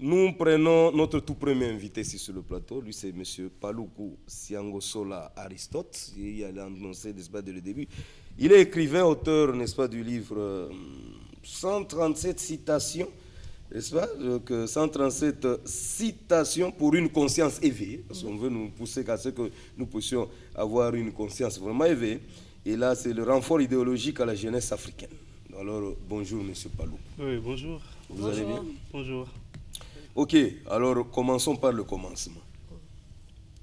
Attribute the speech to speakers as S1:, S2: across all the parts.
S1: nous prenons notre tout premier invité ici sur le plateau. Lui, c'est M. Paluku Siangosola Aristote. Il a annoncé, n'est-ce pas, dès le début. Il est écrivain, auteur, n'est-ce pas, du livre 137 citations, n'est-ce pas? Donc, 137 citations pour une conscience éveillée. Parce qu'on veut nous pousser à ce que nous puissions avoir une conscience vraiment éveillée. Et là, c'est le renfort idéologique à la jeunesse africaine. Alors, bonjour, M. Paluku.
S2: Oui, bonjour.
S1: Vous allez bien?
S2: Bonjour.
S1: Ok, alors commençons par le commencement.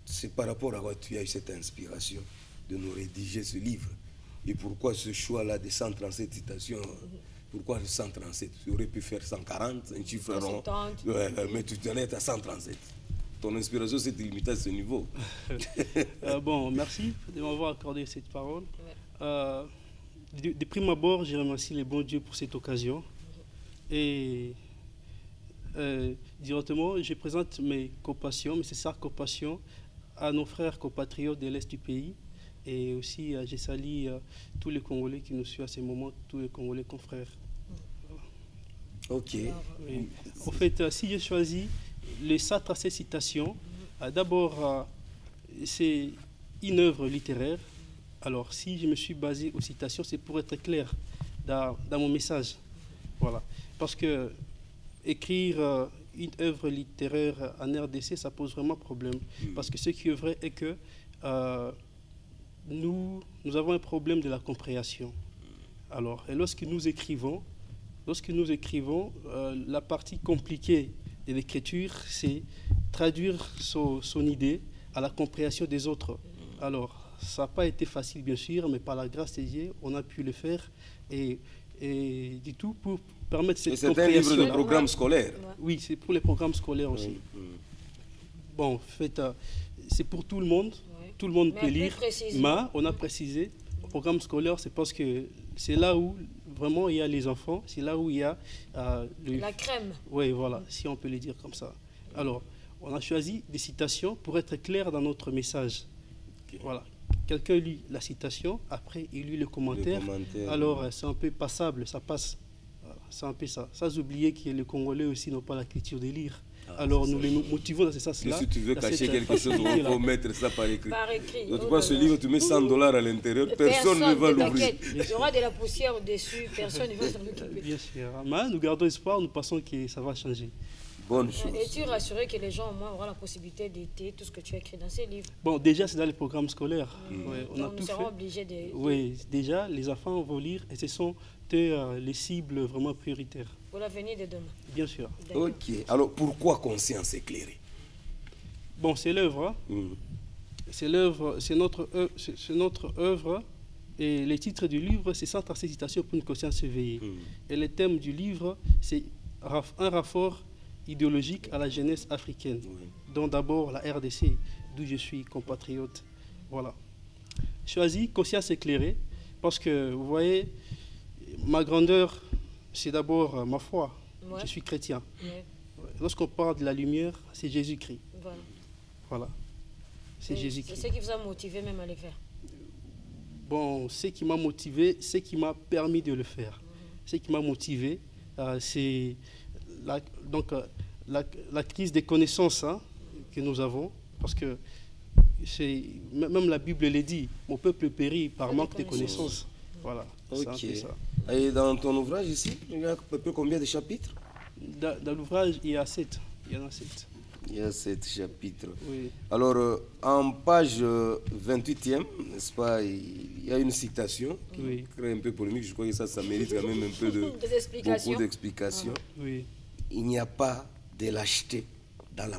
S1: C'est par rapport à quoi tu as eu cette inspiration de nous rédiger ce livre. Et pourquoi ce choix-là de 137 citations? Pourquoi 137? Tu aurais pu faire 140, un chiffre rond. Ouais, mais tu en es à 137. Ton inspiration s'est limitée à ce niveau.
S2: Bon, merci de m'avoir accordé cette parole. De prime abord, je remercie les bons dieux pour cette occasion. Et directement, je présente mes compassions, mes sincères compassions à nos frères compatriotes de l'Est du pays. Et aussi, je salue tous les Congolais qui nous suivent à ce moment, tous les Congolais confrères.
S1: Ok.
S2: Oui. En fait, si j'ai choisi les 137 citations, d'abord, c'est une œuvre littéraire. Alors, si je me suis basé aux citations, c'est pour être clair dans mon message. Voilà. Parce que écrire une œuvre littéraire en RDC, ça pose vraiment problème. Parce que ce qui est vrai est que nous avons un problème de la compréhension. Alors, et lorsque nous écrivons, la partie compliquée de l'écriture, c'est traduire son idée à la compréhension des autres. Alors, ça n'a pas été facile, bien sûr, mais par la grâce de Dieu, on a pu le faire. Et du tout pour permettre cette compréhension.
S1: C'est un livre de programme scolaire.
S2: Oui, c'est pour les programmes scolaires aussi. Bon, en fait, c'est pour tout le monde. Tout le monde peut lire. Mais on a précisé, le programme scolaire, c'est parce que c'est là où vraiment il y a les enfants, c'est là où il y a
S3: la crème.
S2: Oui, voilà, si on peut le dire comme ça. Alors, on a choisi des citations pour être clair dans notre message. Voilà. Quelqu'un lit la citation, après il lit le commentaire. Alors, c'est un peu passable, ça passe. Voilà, c'est un peu ça. Sans oublier que les Congolais aussi n'ont pas la culture de lire. Alors, nous les motivons dans ce sens-là.
S1: Si tu veux cacher quelque chose, il faut mettre ça par écrit.
S3: Par écrit.
S1: Donc, toi, ce livre, tu mets $100 à l'intérieur, personne ne va l'ouvrir.
S3: Il y aura de la poussière au-dessus, personne ne va s'en occuper.
S2: Bien sûr. Mais nous gardons espoir, nous pensons que ça va changer.
S1: Bonne chose.
S3: Es-tu rassuré que les gens au moins auront la possibilité d'été tout ce que tu as écrit dans ces livres?
S2: Bon, déjà, c'est dans les programmes scolaires.
S3: Ouais, on a tout fait. Obligés de...
S2: Oui, déjà, les enfants vont lire et ce sont les cibles vraiment prioritaires.
S3: Pour l'avenir de demain.
S2: Bien sûr.
S1: Ok. Alors, pourquoi conscience éclairée?
S2: Bon, c'est l'œuvre. C'est l'œuvre, c'est notre œuvre. Et le titre du livre, c'est 137 citations pour une conscience éveillée. Et le thème du livre, c'est un rapport idéologique à la jeunesse africaine, dont d'abord la RDC, d'où je suis compatriote. Voilà. Choisi conscience éclairée, parce que vous voyez, ma grandeur, c'est d'abord ma foi. Je suis chrétien. Lorsqu'on parle de la lumière, c'est Jésus-Christ. Voilà. C'est Jésus-Christ.
S3: C'est ce qui vous a motivé même à le faire?
S2: Bon, ce qui m'a motivé, ce qui m'a permis de le faire. Ce qui m'a motivé, c'est la crise des connaissances que nous avons, parce que même la Bible le dit, mon peuple périt par manque de connaissances. Voilà.
S1: Ok. Et dans ton ouvrage ici, il y a à peu près combien de chapitres?
S2: Dans l'ouvrage, il y a 7. Il y en a 7.
S1: Il y a 7 chapitres.
S2: Oui.
S1: Alors, en page 28e, n'est-ce pas, il y a une citation qui crée un peu polémique. Je crois que ça mérite quand même un peu de beaucoup d'explications.
S2: Oui.
S1: Il n'y a pas de lâcheté dans la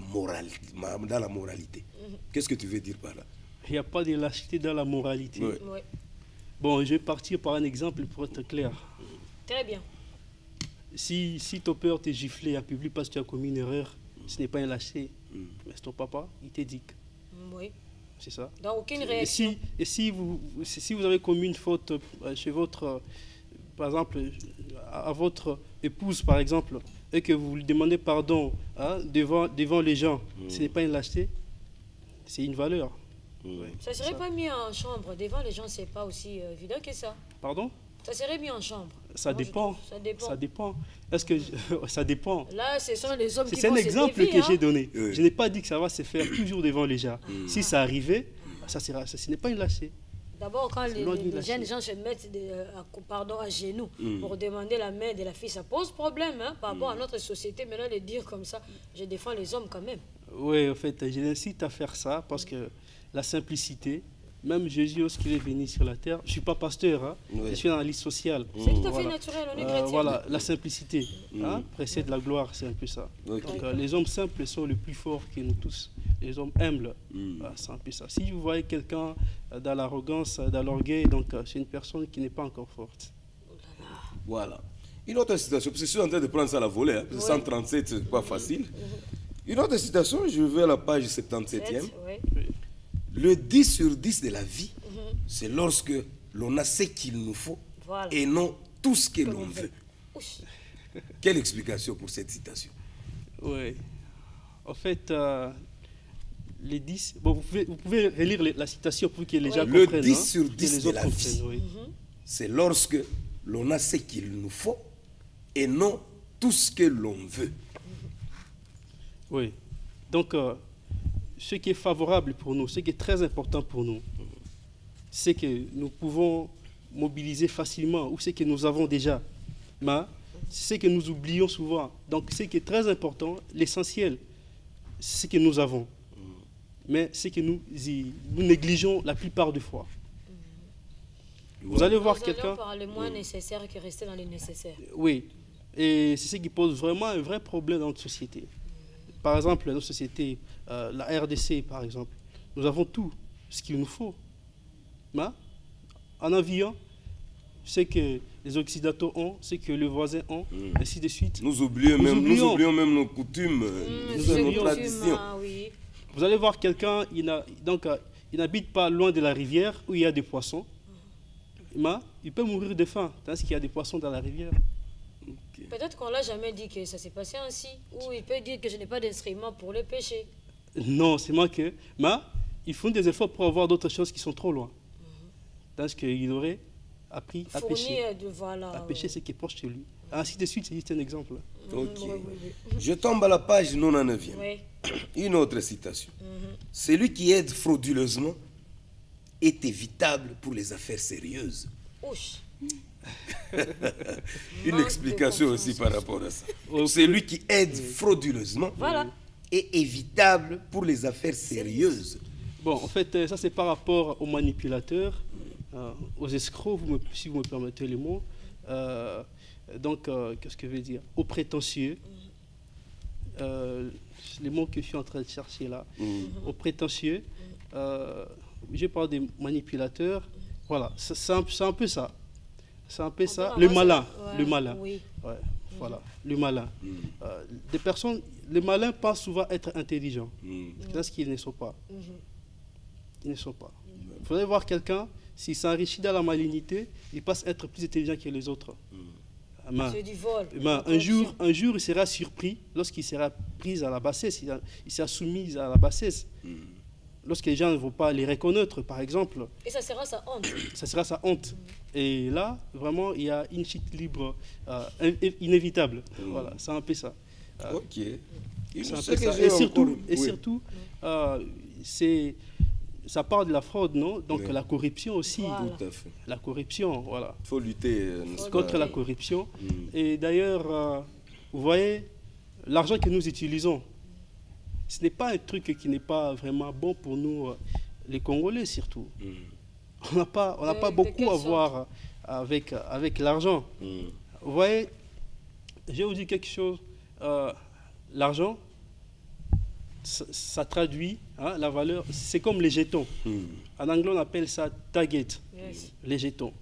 S1: moralité. Qu'est-ce que tu veux dire par là?
S2: Il n'y a pas de lâcheté dans la moralité.
S3: Oui.
S2: Bon, je vais partir par un exemple pour être clair.
S3: Très bien.
S2: Si ton père t'a giflé en public parce que tu as commis une erreur, ce n'est pas un lâcheté. Mais ton papa, il t'éduque.
S3: Oui.
S2: C'est ça.
S3: Donc, aucune réaction.
S2: Et si vous avez commis une faute chez votre, par exemple, à votre épouse, par exemple, et que vous lui demandez pardon devant les gens, ce n'est pas une lâcheté, c'est une valeur.
S3: Ça ne serait pas mis en chambre devant les gens, c'est pas aussi évident que ça.
S2: Pardon?
S3: Ça serait mis en chambre.
S2: Ça
S3: Moi, je
S2: dépend.
S3: trouve, ça dépend.
S2: Ça dépend. Est-ce que ça dépend.
S3: Là, ce sont les hommes qui
S2: C'est
S3: vont
S2: un
S3: se
S2: exemple
S3: défier,
S2: que j'ai donné.
S1: Oui.
S2: Je n'ai pas dit que ça va se faire toujours devant les gens. Si ça arrivait, ce n'est pas une lâcheté.
S3: D'abord, quand
S2: C'est loin
S3: les
S2: d'une
S3: jeunes
S2: lâcheté.
S3: gens se mettent à genoux pour demander la main de la fille, ça pose problème hein, par rapport à notre société. Maintenant, de dire comme ça, je défends les hommes quand même.
S2: Oui, en fait, je l'incite à faire ça parce que la simplicité, même Jésus, lorsqu'il est venu sur la terre, je ne suis pas pasteur, hein,
S1: Oui.
S2: je suis analyste social.
S3: C'est tout à fait
S2: Voilà.
S3: naturel, on est chrétien.
S2: Voilà, la simplicité hein, précède la gloire, c'est un peu ça.
S1: Ok.
S2: Donc, les hommes simples sont les plus forts que nous tous. Les hommes humbles, c'est un peu ça. Si vous voyez quelqu'un dans l'arrogance, dans l'orgueil, donc c'est une personne qui n'est pas encore forte.
S1: Voilà. Une autre citation, parce que je suis en train de prendre ça à la volée, hein, parce que
S3: Oui.
S1: 137, c'est pas facile. Une autre citation, je vais à la page 77e.
S3: Ouais.
S1: Le 10 sur 10 de la vie, c'est lorsque l'on a ce qu'il nous faut
S3: Voilà.
S1: et non tout ce que l'on
S3: l'on
S1: veut.
S3: veut. Ouch.
S1: Quelle explication pour cette citation?
S2: Oui. En fait, les 10. Bon, vous pouvez relire la citation pour que les gens
S1: Le
S2: comprennent.
S1: 10
S2: hein,
S1: sur
S2: que
S1: 10
S2: les
S1: de
S2: autres
S1: la vie.
S2: comprennent, oui.
S1: C'est lorsque l'on a ce qu'il nous faut et non tout ce que l'on veut.
S2: Oui. Donc, ce qui est favorable pour nous, ce qui est très important pour nous, c'est que nous pouvons mobiliser facilement ou ce que nous avons déjà. Mais c'est ce que nous oublions souvent. Donc, ce qui est très important, l'essentiel, c'est ce que nous avons. Mais c'est que nous négligeons la plupart des fois. Vous allez voir
S3: Nous
S2: quelqu'un.
S3: allons par le moins nécessaire que rester dans le nécessaire.
S2: Oui, et c'est ce qui pose vraiment un vrai problème dans notre société. Par exemple, notre société, la RDC par exemple, nous avons tout ce qu'il nous faut. Mais en avion, ce que les Occidentaux ont, ce que les voisins ont, ainsi de suite.
S1: Nous oublions même nos coutumes, nos traditions.
S3: Oui.
S2: Vous allez voir quelqu'un, il n'habite pas loin de la rivière où il y a des poissons. Mais il peut mourir de faim, parce qu'il y a des poissons dans la rivière.
S3: Peut-être qu'on ne l'a jamais dit que ça s'est passé ainsi. Ou il peut dire que je n'ai pas d'instrument pour le pêcher.
S2: Non, c'est moi que. Mais ils font des efforts pour avoir d'autres choses qui sont trop loin. Parce qu'il aurait appris à pêcher. À pêcher ce qui est proche de lui. Ainsi de suite, c'est juste un exemple.
S1: Ok. Je tombe à la page 99e.
S3: Oui.
S1: Une autre citation. Celui qui aide frauduleusement est évitable pour les affaires sérieuses.
S3: Ouch.
S1: Une explication aussi par rapport à ça. Celui qui aide frauduleusement
S3: Voilà.
S1: est évitable pour les affaires sérieuses.
S2: Bon, en fait, ça c'est par rapport aux manipulateurs, aux escrocs, si vous me permettez les mots. Donc, qu'est-ce que je veux dire? Aux prétentieux. Les mots que je suis en train de chercher là. Aux prétentieux. Je parle des manipulateurs. Voilà, c'est un peu ça. C'est un peu ça. Le malin.
S3: Ouais,
S2: Le malin.
S3: oui.
S2: Ouais, voilà, le malin. Des personnes, les malins pensent souvent être intelligents. C'est ce qu'ils ne sont pas. Ils ne sont pas. Il faudrait voir quelqu'un, s'il s'enrichit dans la malignité, il passe à être plus intelligent que les autres.
S3: C'est du vol.
S2: Un jour, il sera surpris lorsqu'il sera pris à la bassesse, il sera soumis à la bassesse. Lorsque les gens ne vont pas les reconnaître, par exemple.
S3: Et ça sera sa honte.
S2: Ça sera sa honte. Et là, vraiment, il y a une chute libre inévitable. Voilà, c'est un peu ça.
S1: Ok.
S2: C'est un peu ça. Et surtout, ça part de la fraude, non? Donc la corruption aussi.
S3: Voilà.
S1: Tout à fait.
S2: La corruption, voilà.
S1: Il faut lutter
S2: Contre la corruption. Et d'ailleurs, vous voyez, l'argent que nous utilisons, ce n'est pas un truc qui n'est pas vraiment bon pour nous, les Congolais surtout. On n'a pas beaucoup à voir avec l'argent. Vous voyez, je vais vous dire quelque chose. L'argent, ça traduit la valeur. C'est comme les jetons. En anglais, on appelle ça target, les jetons.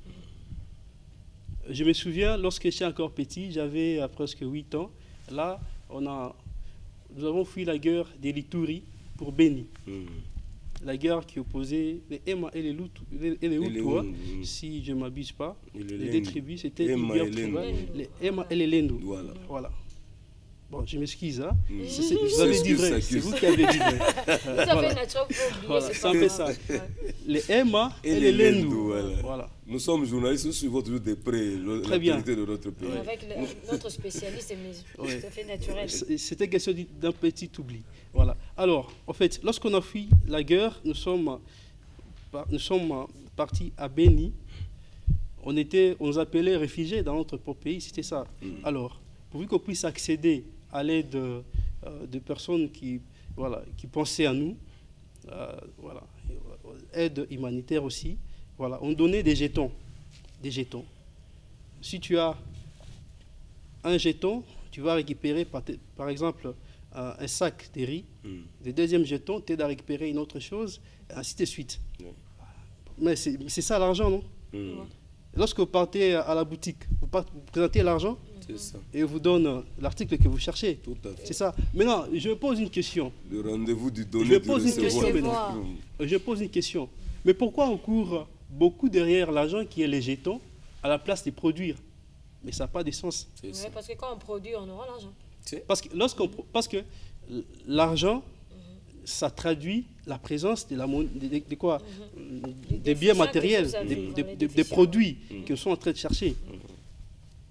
S2: Je me souviens, lorsque j'étais encore petit, j'avais presque 8 ans. Là, nous avons fui la guerre des Lituri pour Beni. La guerre qui opposait les Emma et les Hutus, si je ne m'abuse pas. Les deux tribus, c'était une guerre tribale. Les Emma et les Lendu. Voilà. Bon, je m'excuse, hein. Vous avez dit vrai, c'est vous qui avez dit vrai.
S3: Vous avez naturellement oublié,
S2: voilà,
S3: c'est
S2: c'est
S3: pas
S2: un peu
S3: grave.
S2: ça.
S3: Ouais.
S2: Les Emma et les Lendou. Voilà.
S1: Nous sommes journalistes, nous suivons toujours de près l'actualité de notre pays.
S3: Avec notre spécialiste, c'est tout à fait naturel.
S2: C'était question d'un petit oubli. Voilà. Alors, en fait, lorsqu'on a fui la guerre, nous sommes partis à Béni. On nous appelait réfugiés dans notre propre pays, c'était ça. Alors, pourvu qu'on puisse accéder à l'aide de personnes qui pensaient à nous, voilà, aide humanitaire aussi, voilà, on donnait des jetons. Si tu as un jeton, tu vas récupérer par exemple un sac de riz. Le deuxième jeton t'aide à récupérer une autre chose, et ainsi de suite. Mais c'est ça l'argent, non? Lorsque vous partez à la boutique, vous présentez l'argent et vous donne l'article que vous cherchez.
S1: Tout à fait.
S2: C'est ça. Maintenant, je me pose une question.
S1: Le rendez-vous du donner,
S2: Je pose une question
S3: recevoir.
S2: maintenant. Je pose une question. Mais pourquoi on court beaucoup derrière l'argent qui est les jetons à la place de produire? Mais ça n'a pas de sens.
S3: Ouais, parce que quand on produit, on aura l'argent.
S2: Parce que l'argent, ça traduit la présence de quoi? Des biens matériels, des produits que nous sommes en train de chercher.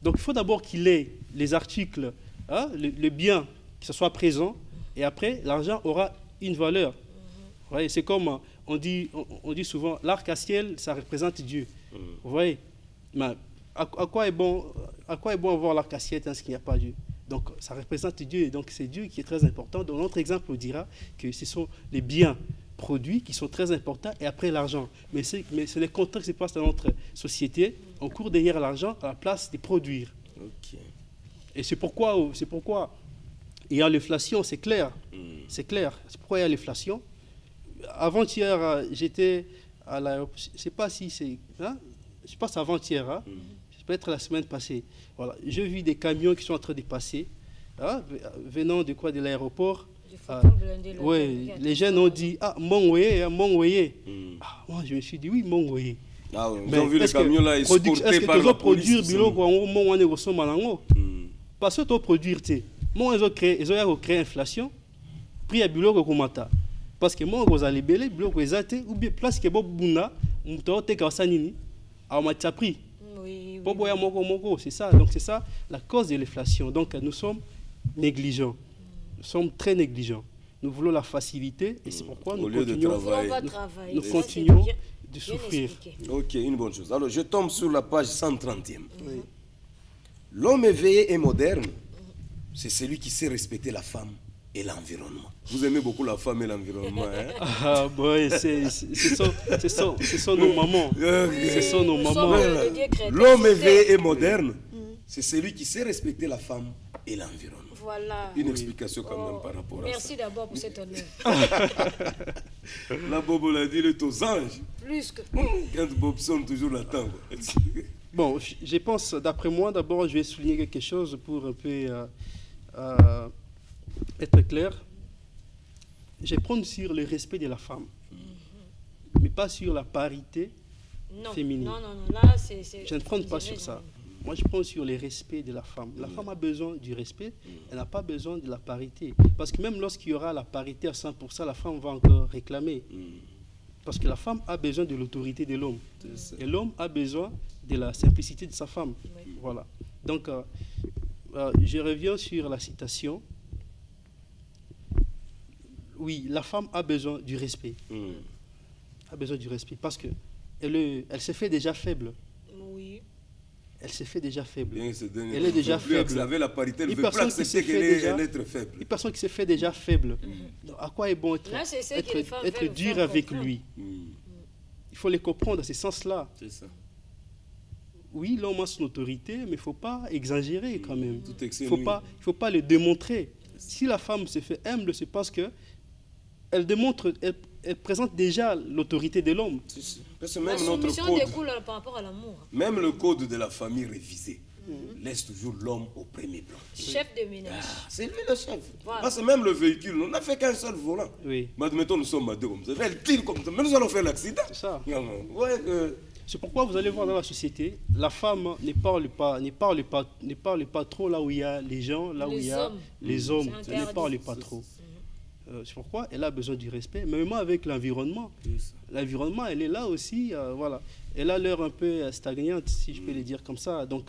S2: Donc il faut d'abord qu'il ait les articles, hein, les biens, que ce soit présent, et après l'argent aura une valeur. C'est comme on dit souvent, l'arc-en-ciel, ça représente Dieu. Vous voyez? Mais à quoi est bon avoir l'arc-en-ciel tant qu'il n'y a pas Dieu? Donc ça représente Dieu, et donc c'est Dieu qui est très important. Dans notre exemple, on dira que ce sont les biens produits qui sont très importants, et après l'argent. Mais c'est le contraire qui se passe dans notre société. On court derrière l'argent à la place de produire. Et c'est pourquoi il y a l'inflation, c'est clair. C'est clair. C'est pourquoi il y a l'inflation. Avant-hier, j'étais à l'aéroport. Je ne sais pas si c'est... Hein? Je pense avant-hier. Hein? Peut-être la semaine passée. Voilà. Je vis des camions qui sont en train de passer, hein, venant de l'aéroport. Les jeunes ont dit, ah, Mongweye. Moi, je me suis dit, oui, Mongweye.
S1: Ah oui, vous avez vu les camions là, escortés par la police. Est-ce que tu
S2: produire parce que tu produire, moi, ils ont créé inflation, prix à biloko komata. Parce que moi, vous allez belé, biloko ezate, ou bien place que bobuna, mutaote kawasanini, a matcha prix. C'est ça. Donc c'est ça la cause de l'inflation. Donc nous sommes négligents. Nous sommes très négligents. Nous voulons la facilité et c'est pourquoi nous continuons de souffrir.
S1: Ok, une bonne chose. Alors je tombe sur la page 130e. L'homme éveillé et moderne, c'est celui qui sait respecter la femme et l'environnement. Vous aimez beaucoup la femme et l'environnement, hein?
S2: Ah, boy, ce sont nos mamans. Ce sont nos mamans.
S1: L'homme éveillé et moderne, c'est celui qui sait respecter la femme et l'environnement.
S3: Voilà.
S1: Une explication quand même par rapport à ça.
S3: Merci d'abord pour cet honneur.
S1: La Bobo l'a dit, il est aux anges.
S3: Plus que...
S1: Quand Bob sonne, toujours l'attend.
S2: Bon, je pense, d'après moi, d'abord, je vais souligner quelque chose pour un peu être clair. Je vais prendre sur le respect de la femme, mais pas sur la parité féminine.
S3: Non, là, c'est...
S2: Je ne prends pas sur ça. Moi, je prends sur le respect de la femme. La femme a besoin du respect, elle n'a pas besoin de la parité. Parce que même lorsqu'il y aura la parité à 100%, la femme va encore réclamer. Parce que la femme a besoin de l'autorité de l'homme. Et l'homme a besoin de la simplicité de sa femme. Voilà. Donc, je reviens sur la citation. Oui, la femme a besoin du respect. A besoin du respect parce que elle se fait déjà faible.
S3: Oui.
S2: Elle se fait déjà faible.
S1: Elle
S2: est déjà faible.
S1: Avec la parité, elle ne veut plus accepter qu'elle est faible.
S2: Une personne qui se fait déjà faible. Donc, à quoi est bon être dur avec lui? Il faut les comprendre dans ce sens-là.
S1: C'est ça.
S2: Oui, l'homme a son autorité, mais il ne faut pas exagérer quand même. Il ne faut pas le démontrer. Si la femme se fait humble, c'est parce que elle démontre, elle présente déjà l'autorité de l'homme.
S1: Parce que même notre code, découle par rapport à l'amour. Même le code de la famille révisé laisse toujours l'homme au premier plan.
S3: Chef de ménage.
S1: C'est lui le chef. Voilà. Parce que même le véhicule, on n'a fait qu'un seul volant.
S2: Oui.
S1: Mais admettons, nous sommes à deux comme ça. Elle tire comme ça. Mais nous allons faire l'accident.
S2: C'est ça. C'est pourquoi vous allez voir dans la société, la femme ne parle pas trop là où il y a les gens, là où il y a les hommes. Elle ne parle pas trop. C'est pourquoi elle a besoin du respect, même avec l'environnement. L'environnement, elle est là aussi, voilà. Elle a l'air un peu stagnante, si je peux le dire comme ça. Donc,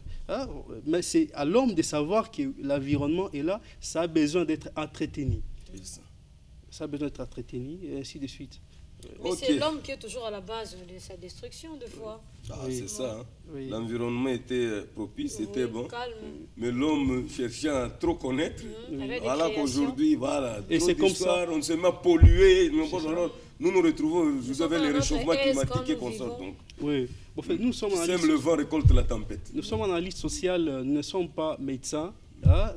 S2: mais c'est à l'homme de savoir que l'environnement est là, ça a besoin d'être entretenu. Ça a besoin d'être entretenu, et ainsi de suite.
S3: Mais c'est l'homme qui est toujours à la base de sa destruction, des fois.
S1: C'est ça. Hein. Oui. L'environnement était propice, c'était bon. Calme. Mais l'homme cherchait à trop connaître. Voilà qu'aujourd'hui, voilà.
S2: Et c'est comme ça.
S1: On se met à polluer. Nous nous retrouvons, vous avez les réchauffements climatiques qu'on sort. Donc.
S2: Oui. En fait, nous sommes
S1: sème le vent, récolte la tempête.
S2: Nous sommes analystes sociales, nous ne sommes pas médecins,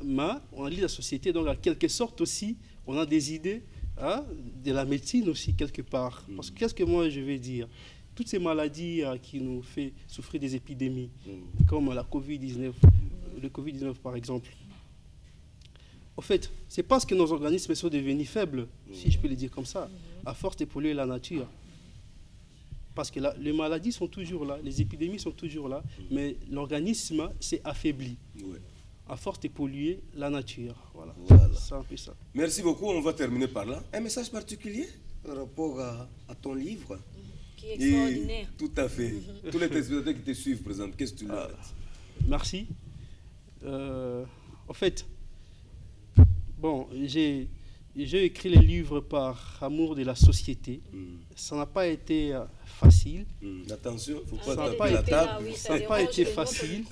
S2: mais on analyse la société. Donc, en quelque sorte aussi, on a des idées. De la médecine aussi quelque part. Parce que qu'est-ce que moi je vais dire? Toutes ces maladies qui nous font souffrir des épidémies, comme la COVID-19, le COVID-19 par exemple. En fait, c'est parce que nos organismes sont devenus faibles, si je peux le dire comme ça, à force de polluer la nature. Parce que les maladies sont toujours là, les épidémies sont toujours là, mais l'organisme s'est affaibli. À force de polluer la nature. Voilà. C'est un peu ça.
S1: Merci beaucoup, on va terminer par là. Un message particulier par rapport à ton livre
S3: qui est extraordinaire.
S1: Tout à fait. Tous les téléspectateurs qui te suivent, présente, qu'est-ce que tu leur dis?
S2: Merci. En fait, bon, j'ai écrit le livre par amour de la société. Ça n'a pas été facile.
S1: Attention, il ne faut pas
S2: taper
S1: la table.
S2: Ça n'a pas été facile.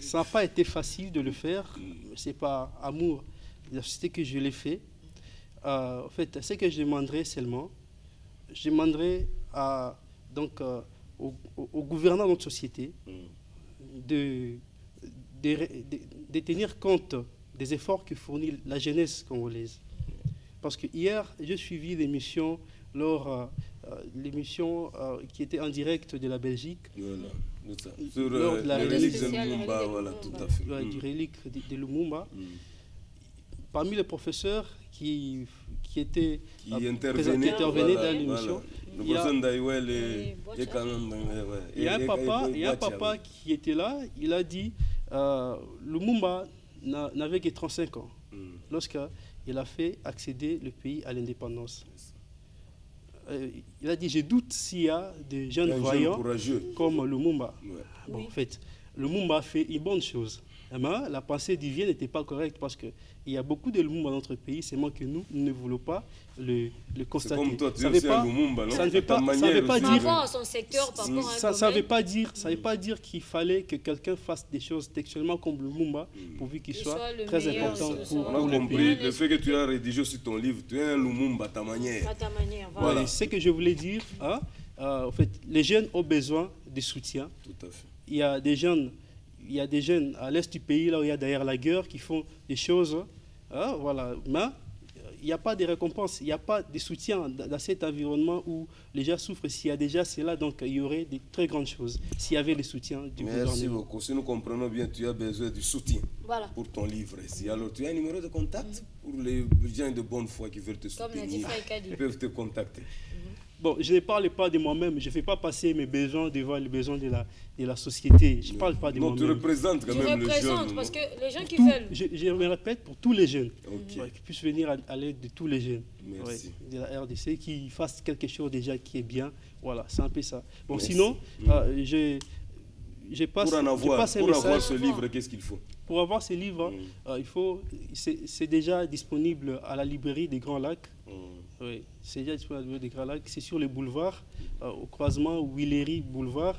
S2: Ça n'a pas été facile de le faire. C'est par amour de la société que je l'ai fait. En fait, ce que je demanderais seulement, je demanderais au gouvernant de notre société de tenir compte des efforts que fournit la jeunesse congolaise. Parce que hier, j'ai suivi l'émission qui était en direct de la Belgique.
S1: Voilà, sur la relique de Lumumba, voilà, tout à fait.
S2: Du relique de Lumumba. Parmi les professeurs qui intervenaient dans l'émission, il y a un papa qui était là, il a dit Lumumba n'avait que 35 ans lorsqu'il a fait accéder le pays à l'indépendance. Il a dit, je doute s'il y a des jeunes voyants comme Lumumba. Bon, en fait, Lumumba a fait une bonne chose. Mais la pensée divine n'était pas correcte parce qu'il y a beaucoup de Lumumba dans notre pays, c'est moi que nous ne voulons pas le constater.
S1: C'est comme toi, tu es aussi un Lumumba, non?
S2: Ça ne veut pas dire qu'il fallait que quelqu'un fasse des choses textuellement comme Lumumba, pourvu qu'il soit très important pour
S1: le pays. Le fait que tu as rédigé sur ton livre, tu es un Lumumba à ta manière.
S3: À ta manière,
S2: voilà. Ce que je voulais dire, en fait, les jeunes ont besoin de soutien.
S1: Tout à fait.
S2: Il y a des jeunes à l'est du pays, là où il y a derrière la guerre, qui font des choses, voilà. Mais il n'y a pas de récompense, il n'y a pas de soutien dans cet environnement où les gens souffrent. S'il y a déjà cela, donc il y aurait de très grandes choses s'il y avait le soutien du gouvernement.
S1: Merci beaucoup. Si nous comprenons bien, tu as besoin du soutien pour ton livre ici. Alors, tu as un numéro de contact pour les gens de bonne foi qui veulent te soutenir. Ils peuvent te contacter.
S2: Bon, je ne parle pas de moi-même, je ne fais pas passer mes besoins devant les besoins de la société. Je ne parle pas de moi-même.
S1: Non, tu représentes quand même les jeunes.
S3: Parce que les gens qui veulent...
S2: Je me répète, pour tous les jeunes, qui puissent venir à l'aide de tous les jeunes de la RDC, qui fassent quelque chose déjà qui est bien. Voilà, c'est un peu ça. Bon, merci. Sinon, je passe un message.
S1: Pour avoir ce livre, qu'est-ce qu'il faut?
S2: Pour avoir ce livre, c'est déjà disponible à la librairie des Grands Lacs. Oui, c'est déjà disponible à la librairie des Grands Lacs. C'est sur le boulevard, au croisement Willery Boulevard,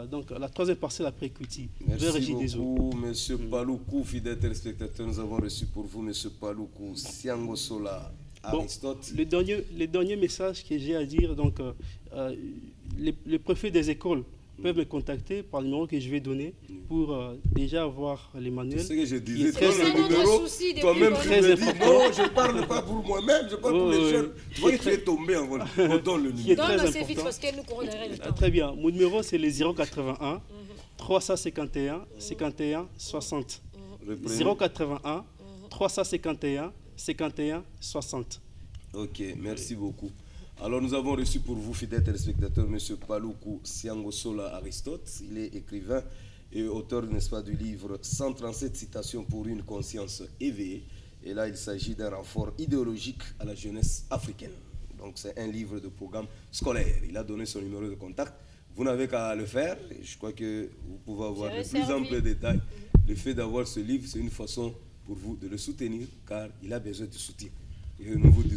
S2: donc la troisième parcelle après Kouti.
S1: Merci beaucoup, M. Paloukou, fidèle téléspectateur. Nous avons reçu pour vous M. Paloukou Siangosola Aristote.
S2: Bon, le dernier message que j'ai à dire, donc, les préfets des écoles peuvent me contacter par le numéro que je vais donner pour déjà avoir les manuels.
S1: C'est ce que je disais. Le numéro, toi-même, tu me dis, non, je ne parle pas pour moi-même, je parle pour les jeunes. Tu vois que tu es tombé en vol. On donne le numéro.
S3: Donne assez vite parce que nous courons derrière le temps.
S2: Très bien. Mon numéro, c'est le 081 351 51 60. 081 351 51 60.
S1: Ok, merci beaucoup. Alors nous avons reçu pour vous, fidèles téléspectateurs, M. Paluku Siangosola Aristote. Il est écrivain et auteur, n'est-ce pas, du livre 137 citations pour une conscience éveillée. Et là, il s'agit d'un renfort idéologique à la jeunesse africaine. Donc c'est un livre de programme scolaire. Il a donné son numéro de contact. Vous n'avez qu'à le faire. Et je crois que vous pouvez avoir de plus amples détails. Le fait d'avoir ce livre, c'est une façon pour vous de le soutenir, car il a besoin de soutien. Et nous vous disons